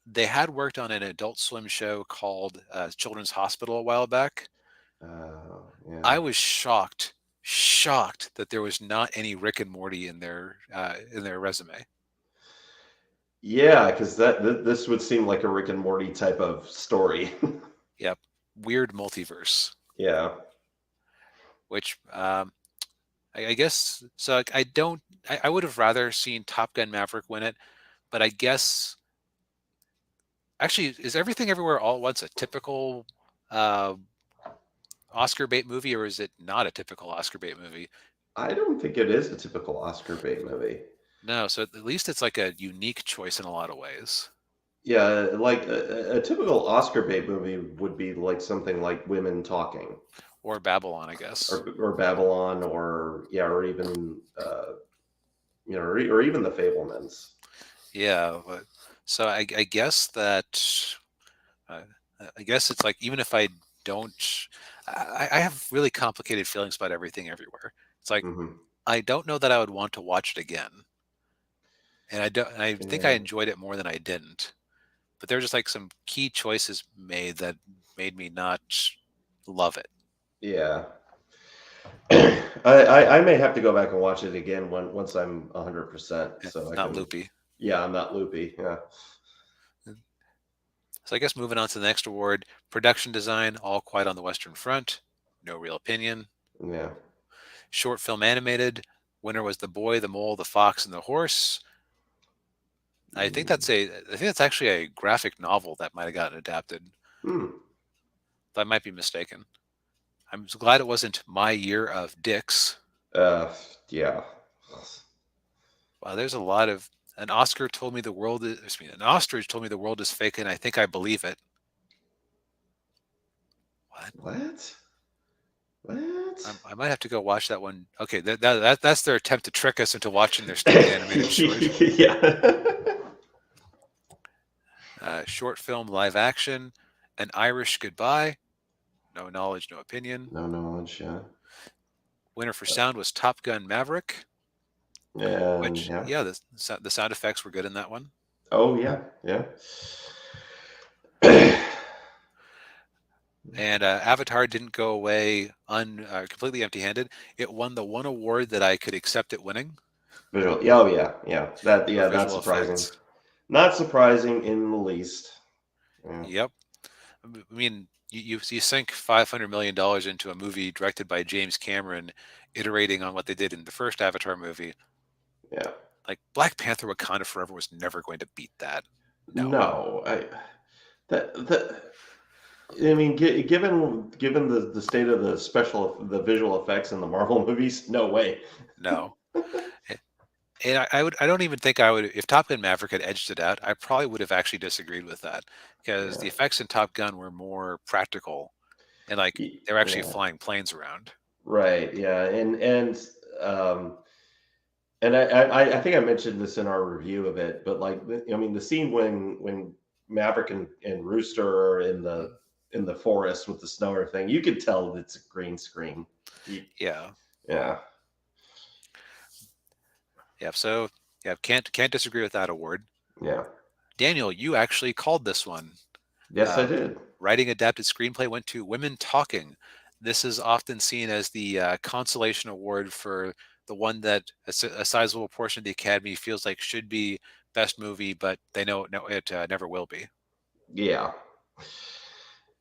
they had worked on an Adult Swim show called Children's Hospital a while back. Yeah. I was shocked that there was not any Rick and Morty in their resume. Yeah, because this would seem like a Rick and Morty type of story. Yep, weird multiverse. Yeah. Which I guess so. I don't. I would have rather seen Top Gun Maverick win it, but I guess actually is Everything Everywhere All at Once a typical uh, Oscar bait movie, or is it not a typical Oscar bait movie? I don't think it is a typical Oscar bait movie. No, so at least it's like a unique choice in a lot of ways. Yeah, like a typical Oscar bait movie would be like something like Women Talking, Or Babylon, I guess. or Babylon, or yeah, or even or even The Fablemans. Yeah, so I guess that uh, I guess it's like even if I don't, I have really complicated feelings about Everything Everywhere. It's like Hmm. I don't know that I would want to watch it again, and I don't. And I think I Yeah, enjoyed it more than I didn't. But there were just like some key choices made that made me not love it. yeah. I may have to go back and watch it again once I'm 100%, so I Not can. loopy. Yeah, I'm not loopy. Yeah, So I guess moving on to the next award, production design, All Quiet on the Western Front, no real opinion. yeah. Short film animated, winner was The Boy, the Mole, the Fox, and the Horse. Mm. I think that's actually a graphic novel that might have gotten adapted. Hmm. I might be mistaken. I'm glad it wasn't My Year of Dicks. Uh, yeah. Wow, there's a lot of an Oscar told me the world is. Excuse me, an ostrich told me the world is fake, and I think I believe it. What? What? What? I might have to go watch that one. Okay, that's their attempt to trick us into watching their stupid animated short. Yeah. Short film live action, An Irish Goodbye, no knowledge, no opinion. No knowledge. Yeah. Winner for sound was Top Gun Maverick, And which, yeah. yeah, the sound effects were good in that one. Oh yeah. Yeah. And Avatar didn't go away completely empty-handed. It won the one award that I could accept it winning Visual. Yeah, oh yeah. Yeah. That. for Yeah. Not visual surprising. effects. Not surprising in the least. Yeah. Yep. I mean, you sink $500 million into a movie directed by James Cameron, iterating on what they did in the first Avatar movie. Yeah. Like Black Panther: Wakanda Forever was never going to beat that. No. No. That. I mean, given the state of the visual effects in the Marvel movies, no way. No. And I don't even think I would, if Top Gun Maverick had edged it out, I probably would have actually disagreed with that because Yeah. the effects in Top Gun were more practical and like they're actually Yeah. flying planes around. Right. Yeah. Um I think I mentioned this in our review of it, but like I mean the scene when Maverick and Rooster are in the forest with the snow and everything, you could tell it's a green screen. Yeah. Yeah. Yeah. So yeah, can't disagree with that award. Yeah. Daniel, you actually called this one. Yes, I Uh, did. Writing adapted screenplay went to Women Talking. This is often seen as the consolation award for the one that a sizable portion of the Academy feels like should be best movie, but they know no, it never will be. Yeah.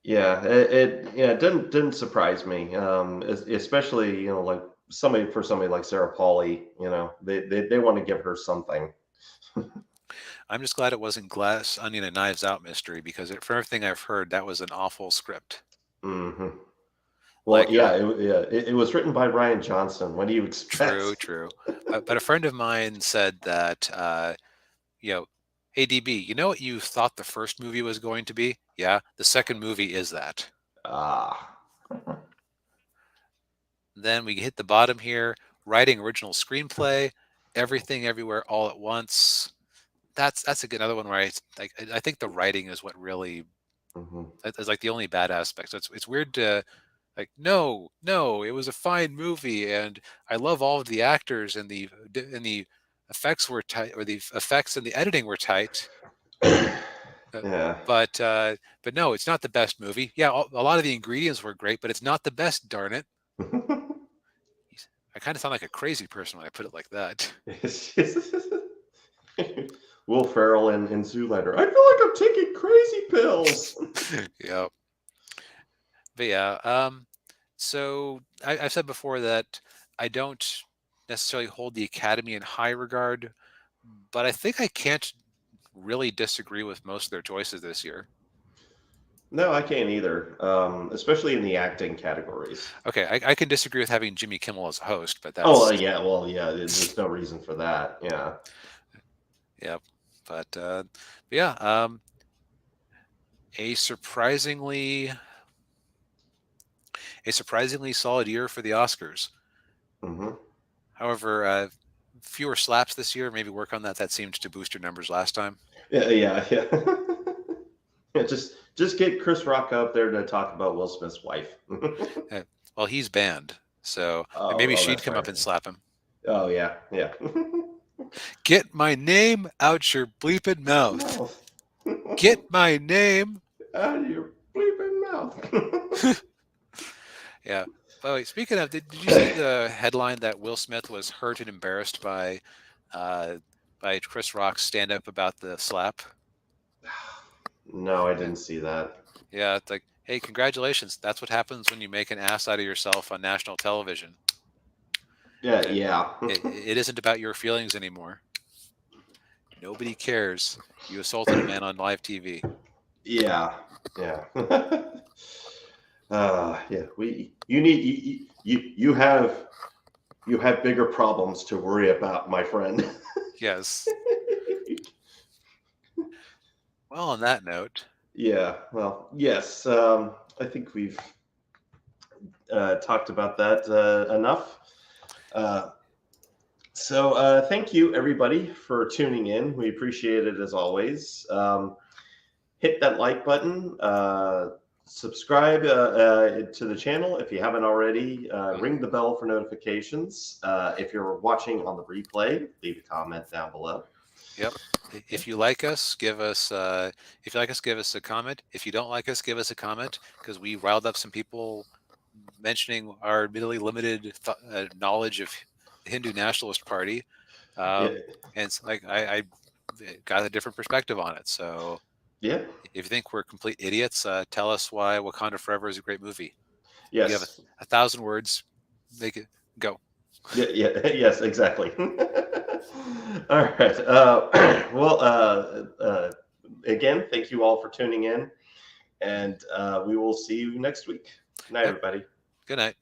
Yeah. It didn't surprise me. Especially like somebody like Sarah Pauly. They want to give her something. I'm just glad it wasn't Glass Onion and Knives Out mystery because from everything I've heard, that was an awful script. Hmm. Well, Like, yeah, it was written by Ryan Johnson. What do you true, expect? true. But a friend of mine said that, you know, hey DB, you know what you thought the first movie was going to be? Yeah, the second movie is that. Ah, Then we hit the bottom here, writing original screenplay, Everything Everywhere All at Once. That's another one where I think the writing is what really hmm. is like the only bad aspect. So it's weird to like no, it was a fine movie and I love all of the actors and the effects were tight or the effects and the editing were tight. Yeah. But no, it's not the best movie. Yeah, a lot of the ingredients were great, but it's not the best. Darn it! I kind of sound like a crazy person when I put it like that. Will Ferrell and Zoolander. I feel like I'm taking crazy pills. Yeah. But yeah, so I've said before that I don't necessarily hold the Academy in high regard, but I think I can't really disagree with most of their choices this year. No, I can't either. Especially in the acting categories. Okay, I can disagree with having Jimmy Kimmel as a host, but Oh, that's yeah. Well, yeah. There's no reason for that. Yeah. yeah. But yeah, a surprisingly solid year for the Oscars. Hmm. However, fewer slaps this year. Maybe work on that. That seemed to boost your numbers last time. Yeah. Yeah. Yeah. Yeah. Just get Chris Rock up there to talk about Will Smith's wife. Well, he's banned, so maybe Oh, she'd that's come right. up and slap him. Oh, yeah. Yeah. Get my name out your bleeping mouth. Mouth. Get my name. Out of your bleeping mouth. Yeah. By the way, speaking of, did you see the headline that Will Smith was hurt and embarrassed uh, by Chris Rock's stand up about the slap? No, I Yeah. didn't see that. Yeah, it's like, hey, congratulations. That's what happens when you make an ass out of yourself on national television. Yeah, Uh, yeah. it isn't about your feelings anymore. Nobody cares. You assaulted a man on live TV. Yeah, yeah. Yeah. You need you have bigger problems to worry about, my friend. Yes. Well, on that note, Yeah. Well, yes. I think we've talked about that enough. So thank you everybody for tuning in. We appreciate it as always. Hit that like button. Subscribe to the channel if you haven't already. Ring the bell for notifications. If you're watching on the replay, leave a comment down below. yep. If you like us, give us give us a comment. If you don't like us, give us a comment, because we riled up some people mentioning our admittedly limited knowledge of the Hindu Nationalist Party, Yeah, and it's like I got a different perspective on it. So yeah, if you think we're complete idiots, tell us why Wakanda Forever is a great movie. You have yes, 1,000 words, make it go. yeah, yeah, yes, exactly. All right. Well, again, thank you all for tuning in, and we will see you next week. Good night, Yep. everybody. Good night.